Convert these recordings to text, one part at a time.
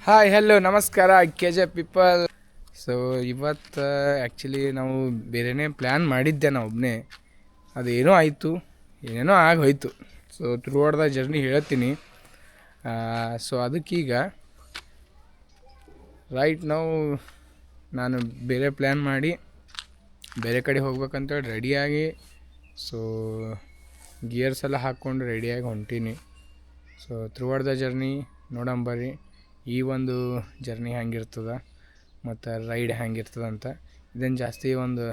Hi hello ನಮಸ್ಕಾರ K J people. So ಇವತ್ತು actually ನಾವು ಬೇರೆಯೇ ಪ್ಲ್ಯಾನ್ ಮಾಡಿದ್ದೆ ನಾವು ಒಬ್ಬನೇ, ಅದೇನೋ ಆಯಿತು, ಏನೇನೋ ಆಗೋಯ್ತು. So throughout the journey ಹೇಳ್ತೀನಿ. ಸೊ ಅದಕ್ಕೀಗ ರೈಟ್ ನಾವು ನಾನು ಬೇರೆ ಪ್ಲ್ಯಾನ್ ಮಾಡಿ ಬೇರೆ ಕಡೆ ಹೋಗ್ಬೇಕಂತೇಳಿ ರೆಡಿಯಾಗಿ, ಸೊ ಗಿಯರ್ಸ್ ಎಲ್ಲ ಹಾಕ್ಕೊಂಡು ರೆಡಿಯಾಗಿ ಹೊಂಟೀನಿ. So throughout the journey ನೋಡಂಬರ್ರಿ ಈ ಒಂದು ಜರ್ನಿ ಹೆಂಗಿರ್ತದೆ ಮತ್ತು ರೈಡ್ ಹೆಂಗಿರ್ತದೆ ಅಂತ. ಇದೇನು ಜಾಸ್ತಿ ಒಂದು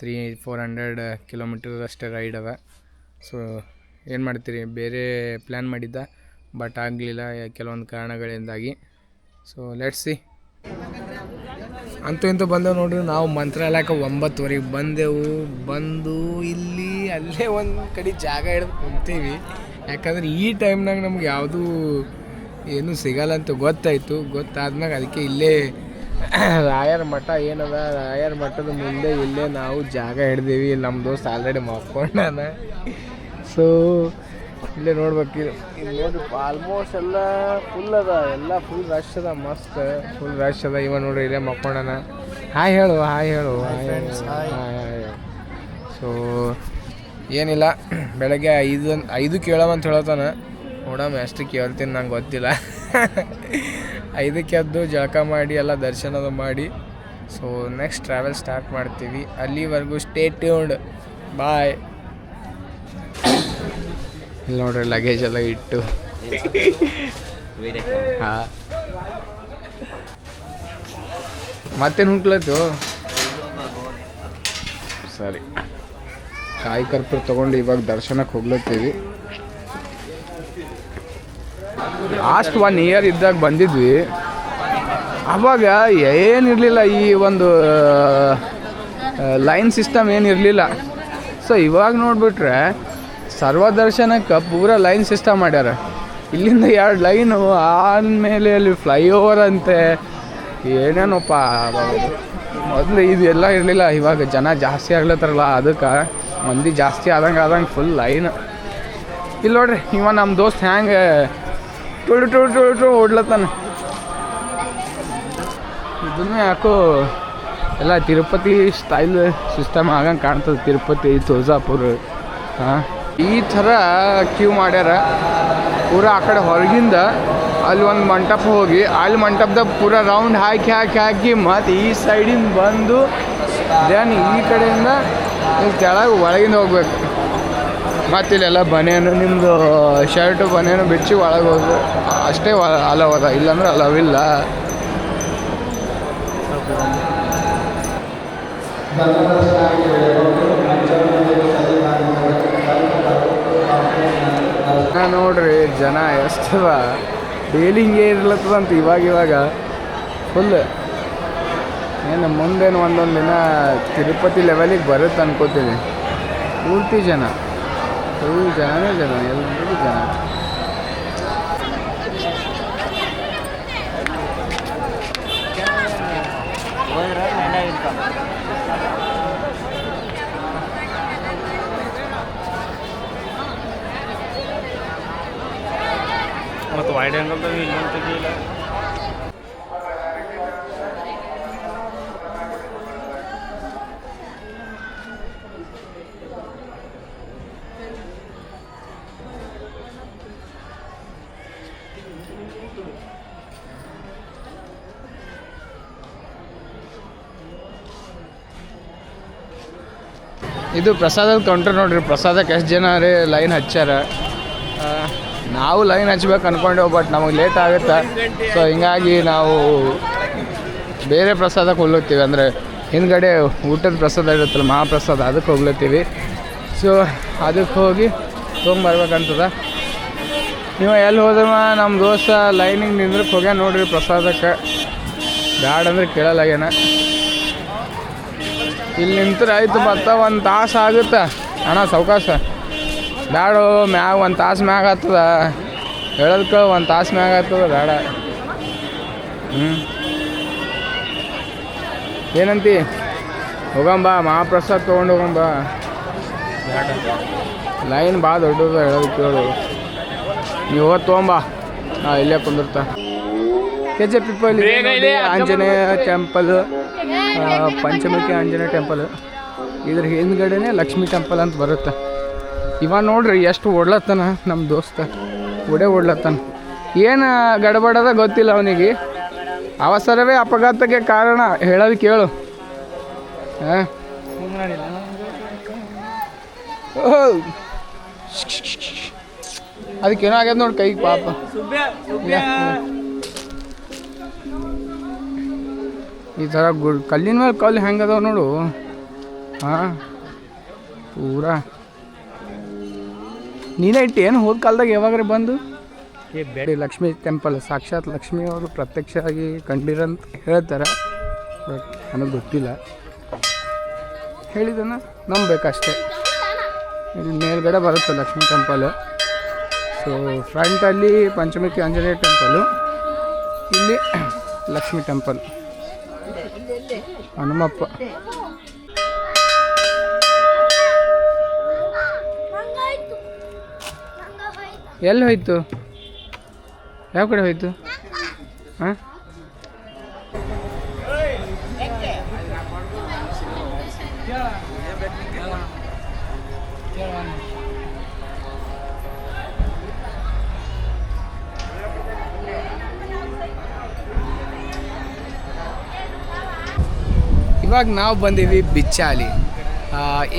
300-400 ಕಿಲೋಮೀಟರ್ ಅಷ್ಟೇ ರೈಡ್ ಅದ. ಸೊ ಏನು ಮಾಡ್ತೀರಿ, ಬೇರೆ ಪ್ಲ್ಯಾನ್ ಮಾಡಿದ್ದ ಬಟ್ ಆಗಲಿಲ್ಲ ಕೆಲವೊಂದು ಕಾರಣಗಳಿಂದಾಗಿ. So let's see. ಅಂತೂ ಇಂತೂ ಬಂದೆವು ನೋಡ್ರಿ. ನಾವು ಮಂತ್ರಾಲಯಕ್ಕೆ 9:00 ಬಂದೆವು. ಬಂದು ಇಲ್ಲಿ ಅಲ್ಲೇ ಒಂದು ಕಡೆ ಜಾಗ ಹಿಡಿದು ಕುಂತೀವಿ. ಯಾಕಂದ್ರೆ ಈ ಟೈಮ್ನಾಗ ನಮ್ಗೆ ಯಾವುದೂ ಏನೂ ಸಿಗಲ್ಲ ಅಂತ ಗೊತ್ತಾದ್ಮ್ಯಾಗ ಅದಕ್ಕೆ ಇಲ್ಲೇ ರಾಯರ ಮಠ ಏನದ, ರಾಯರ ಮಠದ ಮುಂದೆ ಇಲ್ಲೇ ನಾವು ಜಾಗ ಹಿಡ್ದೀವಿ. ನಮ್ಮ ದೋಸ್ತ್ ಆಲ್ರೆಡಿ ಮಾಡ್ಕೊಂಡಾನ. ಸೊ ಇಲ್ಲೇ ನೋಡ್ಬೇಕು. ಇಲ್ಲಿ ನೋಡ್ರಿ ಆಲ್ಮೋಸ್ಟ್ ಎಲ್ಲ ಫುಲ್ ಅದ, ಎಲ್ಲ ಫುಲ್ ರಶ್ ಅದ, ಮಸ್ತ್ ಫುಲ್ ರಶ್ ಅದ. ಇವ ನೋಡ್ರಿ ಇಲ್ಲೇ ಮಾಡ್ಕೊಂಡಾನ. ಹಾಯ್ ಹೇಳು ಹಾಯ್. ಸೊ ಏನಿಲ್ಲ, ಬೆಳಗ್ಗೆ 5 ಕೇಳವಂತ ಹೇಳತ್ತಾನ. ನೋಡಮ್ಮ ಎಷ್ಟು ಕೇಳ್ತೀನಿ ನಂಗೆ ಗೊತ್ತಿಲ್ಲ. 5ಕ್ಕೆ ಎದ್ದು ಜಳಕ ಮಾಡಿ ಎಲ್ಲ ದರ್ಶನದ ಮಾಡಿ ಸೊ ನೆಕ್ಸ್ಟ್ ಟ್ರಾವೆಲ್ ಸ್ಟಾರ್ಟ್ ಮಾಡ್ತೀವಿ. ಅಲ್ಲಿವರೆಗೂ ಸ್ಟೇ ಟ್ಯೂನ್ಡ್, ಬಾಯ್. ಇಲ್ಲಿ ನೋಡ್ರಿ ಲಗೇಜ್ ಎಲ್ಲ ಇಟ್ಟು ಹಾಂ ಮತ್ತೇನು ಹುಂಕ್ಲತ್ತು. ಸರಿ, ಕಾಯಿ ಕರ್ಪೂರ ತೊಗೊಂಡು ಇವಾಗ ದರ್ಶನಕ್ಕೆ ಹೋಗ್ಲತ್ತೀವಿ. ಲಾಸ್ಟ್ 1 ಇಯರ್ ಇದ್ದಾಗ ಬಂದಿದ್ವಿ. ಆವಾಗ ಏನಿರಲಿಲ್ಲ, ಈ ಒಂದು ಲೈನ್ ಸಿಸ್ಟಮ್ ಏನಿರಲಿಲ್ಲ. ಸೊ ಇವಾಗ ನೋಡಿಬಿಟ್ರೆ ಸರ್ವದರ್ಶನಕ್ಕೆ ಪೂರ ಲೈನ್ ಸಿಸ್ಟಮ್ ಮಾಡ್ಯಾರ. ಇಲ್ಲಿಂದ 2 ಲೈನು ಆದಮೇಲೆ ಅಲ್ಲಿ ಫ್ಲೈಓವರ್ ಅಂತೆ, ಏನೇನಪ್ಪ. ಮೊದಲು ಇದೆಲ್ಲ ಇರಲಿಲ್ಲ. ಇವಾಗ ಜನ ಜಾಸ್ತಿ ಆಗ್ಲತ್ತಾರಲ್ಲ, ಅದಕ್ಕೆ ಮಂದಿ ಜಾಸ್ತಿ ಆದಂಗೆ ಫುಲ್ ಲೈನ್. ಇಲ್ಲಿ ನೋಡ್ರಿ, ಇವ ನಮ್ಮ ದೋಸ್ತ್ ಹ್ಯಾಂಗೆ ಟು ಓಡ್ಲತ್ತಾನ. ಇದನ್ನು ಯಾಕೋ ಎಲ್ಲ ತಿರುಪತಿ ಸ್ಟೈಲ್ ಸಿಸ್ಟಮ್ ಆಗಂಗೆ ಕಾಣ್ತದೆ. ತಿರುಪತಿ, ತುಳಜಾಪುರ ಈ ಥರ ಕ್ಯೂ ಮಾಡ್ಯಾರ. ಪೂರ ಆ ಕಡೆ ಹೊರಗಿಂದ ಅಲ್ಲಿ ಒಂದು ಮಂಟಪ ಹೋಗಿ, ಅಲ್ಲಿ ಮಂಟಪದಾಗ ಪೂರ ರೌಂಡ್ ಹಾಕಿ ಮತ್ತು ಈ ಸೈಡಿಂದ ಬಂದು ದೆನ್ ಈ ಕಡೆಯಿಂದ ಕೆಳಗೆ ಒಳಗಿಂದ ಹೋಗ್ಬೇಕು. ಮತ್ತು ಇಲ್ಲೆಲ್ಲ ಬನೇನು, ನಿಮ್ಮದು ಶರ್ಟು ಬನೇನು ಬಿಚ್ಚಿ ಒಳಗೆ ಹೋಗ್ಬೇಕು ಅಷ್ಟೇ. ಅಲವದ, ಇಲ್ಲಾಂದ್ರೆ ಅಲವಿಲ್ಲ. ನೋಡ್ರಿ ಜನ ಎಷ್ಟದ, ಡೈಲಿ ಹಿಂಗೆ ಇರ್ಲತ್ತದಂತ. ಇವಾಗ ಫುಲ್ ಏನು ಮುಂದೇನು ಒಂದೊಂದು ದಿನ ತಿರುಪತಿ ಲೆವೆಲಿಗೆ ಬರುತ್ತೆ ಅನ್ಕೋತೀನಿ. ಪೂರ್ತಿ ಜನ, ಫುಲ್ ಜನನೇ ಜನ, ಎಲ್ಲರಿಗೂ ಜನ. ಮತ್ತು ವೈಡ್ ಆ್ಯಂಗಲ್ದಾಗ ಇಲ್ಲೊಂದು ತೆಗಿಲ್ಲ. ಇದು ಪ್ರಸಾದದ ಕೌಂಟರ್ ನೋಡ್ರಿ. ಪ್ರಸಾದಕ್ಕೆ ಎಷ್ಟು ಜನ ರೀ ಲೈನ್ ಹಚ್ಚಾರ. ನಾವು ಲೈನ್ ಹಚ್ಬೇಕು ಅಂದ್ಕೊಂಡೆವು, ಬಟ್ ನಮಗೆ ಲೇಟ್ ಆಗುತ್ತೆ. ಸೊ ಹಿಂಗಾಗಿ ನಾವು ಬೇರೆ ಪ್ರಸಾದಕ್ಕೆ ಹೋಗ್ಲತ್ತೀವಿ. ಅಂದರೆ ಹಿಂದ್ಗಡೆ ಊಟದ ಪ್ರಸಾದ ಇರುತ್ತಲ್ಲ, ಮಹಾಪ್ರಸಾದ, ಅದಕ್ಕೆ ಹೋಗ್ಲತ್ತೀವಿ. ಸೊ ಅದಕ್ಕೆ ಹೋಗಿ ತೊಗೊಂಬರ್ಬೇಕಂತದ. ನೀವು ಎಲ್ಲಿ ಹೋದ್ರಮ ನಮ್ಮ ದೋಸ್ತ ಲೈನಿಗೆ ನಿಂದ್ರಕ್ಕೆ ಹೋಗ್ಯಾನ ನೋಡ್ರಿ ಪ್ರಸಾದಕ್ಕೆ. ಬ್ಯಾಡ ಅಂದ್ರೆ ಕೇಳಲ್ಲಾಗ್ಯಾನ. ಇಲ್ಲಿ ನಿಂತ್ರೆ ಆಯ್ತು, ಮತ್ತೆ 1 ತಾಸು ಆಗುತ್ತೆ ಅಣ್ಣ ಸಾವಕಾಶ. ಬ್ಯಾಡ, ಮ್ಯಾಗ 1 ತಾಸು ಮ್ಯಾಗ ಆಗ್ತದ ಹೇಳೋದಕ್ಕೆ. 1 ತಾಸು ಮ್ಯಾಗ ಆಗ್ತದ, ಬೇಡ. ಏನಂತಿ? ಹೋಗಂಬ, ಮಹಾಪ್ರಸಾದ ತೊಗೊಂಡು ಹೋಗಂಬ. ಲೈನ್ ಭಾಳ ದೊಡ್ಡದು ಹೇಳೋದಕ್ಕೆ. ಹೇಳು ನೀವು ಹೋಗಿ ತೊಗೊಂಬ. ಹಾಂ ಇಲ್ಲೇ ಕುಂದಿರ್ತಾ ಕೆ ಜೆ ಪಿಪ್ಪಲ್ ಆಂಜನೇಯ ಟೆಂಪಲ್, ಪಂಚಮುಖಿ ಆಂಜನೇಯ ಟೆಂಪಲ್. ಇದ್ರ ಹಿಂದ್ಗಡೆನೇ ಲಕ್ಷ್ಮೀ ಟೆಂಪಲ್ ಅಂತ ಬರುತ್ತೆ. ಇವ ನೋಡ್ರಿ ಎಷ್ಟು ಓಡ್ಲತ್ತಾನ ನಮ್ಮ ದೋಸ್ತ, ಓಡ್ಲತ್ತಾನ. ಏನು ಗಡಬಡದ ಗೊತ್ತಿಲ್ಲ ಅವನಿಗೆ. ಅವಸರವೇ ಅಪಘಾತಕ್ಕೆ ಕಾರಣ, ಹೇಳೋದು ಕೇಳು. ಹಾಂ ಅದಕ್ಕೇನೋ ಆಗ್ಯದ ನೋಡಿ ಕೈಗೆ ಪಾಪ. ಈ ಥರ ಕಲ್ಲಿನ ಮೇಲೆ ಕಲ್ಲು ಹೆಂಗೆ ಅದಾವ ನೋಡು. ಹಾಂ ಪೂರಾ ನೀನೇ ಇಟ್ಟೇನು ಹೋದ ಕಾಲದಾಗ ಯಾವಾಗ್ರೆ ಬಂದು ಲಕ್ಷ್ಮೀ ಟೆಂಪಲ್, ಸಾಕ್ಷಾತ್ ಲಕ್ಷ್ಮೀ ಅವರು ಪ್ರತ್ಯಕ್ಷವಾಗಿ ಕಂಡಿರಂತ ಹೇಳ್ತಾರೆ. ಬಟ್ ನನಗೆ ಗೊತ್ತಿಲ್ಲ, ಹೇಳಿದನ ನಂಬಬೇಕಷ್ಟೇ. ಇಲ್ಲಿ ಮೇಲ್ಗಡೆ ಬರುತ್ತೆ ಲಕ್ಷ್ಮೀ ಟೆಂಪಲ್. ಸೊ ಫ್ರಂಟಲ್ಲಿ ಪಂಚಮುಖಿ ಆಂಜನೇಯ ಟೆಂಪಲು, ಇಲ್ಲಿ ಲಕ್ಷ್ಮೀ ಟೆಂಪಲ್, ಹನುಮಪ್ಪ. ಎಲ್ಲಿ ಹೋಯ್ತು? ಯಾವ ಕಡೆ ಹೋಯ್ತು? ಹಾಂ ಇವಾಗ ನಾವು ಬಂದೀವಿ ಬಿಚ್ಚಾಲಿ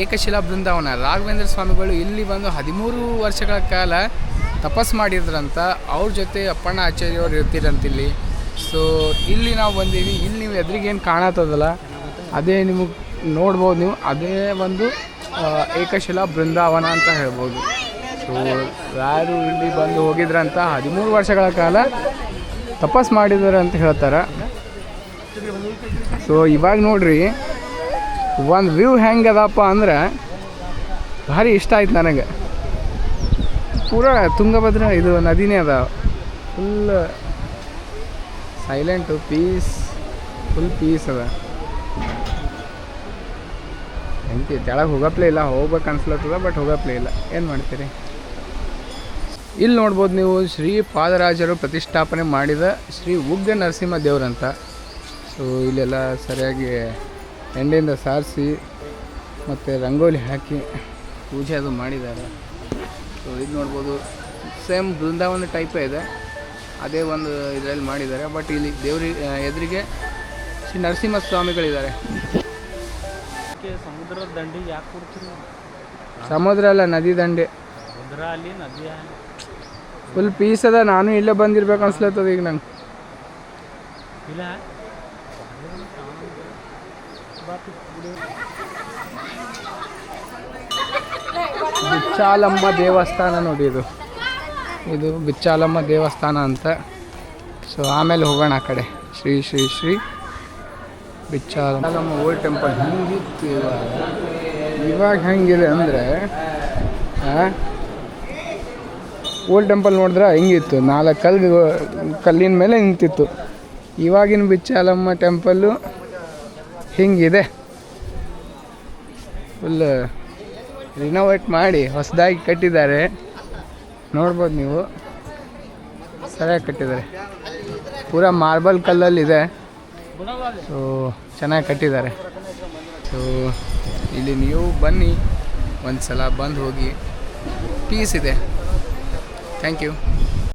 ಏಕಶಿಲಾ ಬೃಂದಾವನ. ರಾಘವೇಂದ್ರ ಸ್ವಾಮಿಗಳು ಇಲ್ಲಿ ಬಂದು 13 ವರ್ಷಗಳ ಕಾಲ ತಪಸ್ ಮಾಡಿದ್ರಂತ. ಅವ್ರ ಜೊತೆ ಅಪ್ಪಣ್ಣ ಆಚಾರ್ಯವ್ರು ಇರ್ತಿರಂತಿಲ್ಲಿ. ಸೊ ಇಲ್ಲಿ ನಾವು ಬಂದೀವಿ. ಇಲ್ಲಿ ನೀವು ಎದುರಿಗೇನು ಕಾಣತ್ತದಲ್ಲ ಅದೇ ನಿಮಗೆ ನೋಡ್ಬೋದು. ನೀವು ಅದೇ ಒಂದು ಏಕಶಿಲಾ ಬೃಂದಾವನ ಅಂತ ಹೇಳ್ಬೋದು. ಸೊ ಯಾರು ಇಲ್ಲಿ ಬಂದು ಹೋಗಿದ್ರಂತ 13 ವರ್ಷಗಳ ಕಾಲ ತಪಸ್ ಮಾಡಿದ್ದಾರೆ ಅಂತ ಹೇಳ್ತಾರೆ. ಸೊ ಇವಾಗ ನೋಡ್ರಿ ಒಂದು ವ್ಯೂ ಹೆಂಗೆ ಅದಪ್ಪ ಅಂದ್ರೆ ಭಾರಿ ಇಷ್ಟ ಆಯ್ತು ನನಗೆ. ಪೂರಾ ತುಂಗಭದ್ರಾ ಇದು ನದಿನೇ ಅದ, ಫುಲ್ ಸೈಲೆಂಟು, ಫುಲ್ ಪೀಸ್ ಅದ. ಹೆಂಗೆ ತೆಳಗೆ ಹೋಗಪ್ಲೇ ಇಲ್ಲ, ಹೋಗ್ಬೇಕು ಅನ್ಸ್ಲತ್ತದ ಬಟ್ ಹೋಗಪ್ಲೇ ಇಲ್ಲ. ಏನು ಮಾಡ್ತೀರಿ? ಇಲ್ಲಿ ನೋಡ್ಬೋದು ನೀವು ಶ್ರೀ ಪಾದರಾಜರು ಪ್ರತಿಷ್ಠಾಪನೆ ಮಾಡಿದ ಶ್ರೀ ಉಗ್ರ ನರಸಿಂಹ ದೇವ್ರಂತ. ಸೊ ಇಲ್ಲೆಲ್ಲ ಸರಿಯಾಗಿ ಎಣ್ಣೆಯಿಂದ ಸಾರಿಸಿ ಮತ್ತು ರಂಗೋಲಿ ಹಾಕಿ ಪೂಜೆ ಅದು ಮಾಡಿದ್ದಾರೆ. ಸೊ ಇದು ನೋಡ್ಬೋದು ಸೇಮ್ ಬೃಂದಾವನ ಟೈಪೇ ಇದೆ, ಅದೇ ಒಂದು ಇದರಲ್ಲಿ ಮಾಡಿದ್ದಾರೆ. ಬಟ್ ಇಲ್ಲಿ ದೇವ್ರಿಗೆ ಎದುರಿಗೆ ಶ್ರೀ ನರಸಿಂಹ ಸ್ವಾಮಿಗಳಿದ್ದಾರೆ. ಸಮುದ್ರದ ದಂಡಿಗೆ ಯಾಕೆ ಕೊಡ್ತೀರಿ? ಸಮುದ್ರ ಅಲ್ಲ, ನದಿ ದಂಡೆ. ಸಮುದ್ರ ಅಲ್ಲಿ ನದಿ ಫುಲ್ ಪೀಸ್ ಅದ. ನಾನು ಇಲ್ಲೇ ಬಂದಿರ್ಬೇಕು ಅನ್ಸ್ಲತ್ತದ ಈಗ ನಂಗೆ. ಇಲ್ಲ ಬಿಚ್ಚಾಲಮ್ಮ ದೇವಸ್ಥಾನ ನೋಡಿ, ಇದು ಬಿಚ್ಚಾಲಮ್ಮ ದೇವಸ್ಥಾನ ಅಂತ. ಸೊ ಆಮೇಲೆ ಹೋಗೋಣ ಆ ಕಡೆ. ಶ್ರೀ ಶ್ರೀ ಶ್ರೀ ಬಿಚ್ಚಾಲಮ್ಮ ಓಲ್ಡ್ ಟೆಂಪಲ್ ಹಿಂಗಿತ್ತು. ಇವಾಗ ಹೆಂಗಿದೆ ಅಂದರೆ ಓಲ್ಡ್ ಟೆಂಪಲ್ ನೋಡಿದ್ರೆ ಹಿಂಗಿತ್ತು, 4 ಕಲ್ಲಿನ ಮೇಲೆ ನಿಂತಿತ್ತು. ಇವಾಗಿನ ಬಿಚ್ಚಾಲಮ್ಮ ಟೆಂಪಲ್ಲು ಹಿಂಗಿದೆ, ಫುಲ್ ರಿನೋವೇಟ್ ಮಾಡಿ ಹೊಸದಾಗಿ ಕಟ್ಟಿದ್ದಾರೆ. ನೋಡ್ಬೋದು ನೀವು, ಸರಿಯಾಗಿ ಕಟ್ಟಿದ್ದಾರೆ. ಪೂರಾ ಮಾರ್ಬಲ್ ಕಲ್ಲಲ್ಲಿದೆ. ಸೊ ಚೆನ್ನಾಗಿ ಕಟ್ಟಿದ್ದಾರೆ. ಸೊ ಇಲ್ಲಿ ನೀವು ಬನ್ನಿ, ಒಂದು ಸಲ ಬಂದು ಹೋಗಿ, ಪೀಸ್ ಇದೆ. Thank you.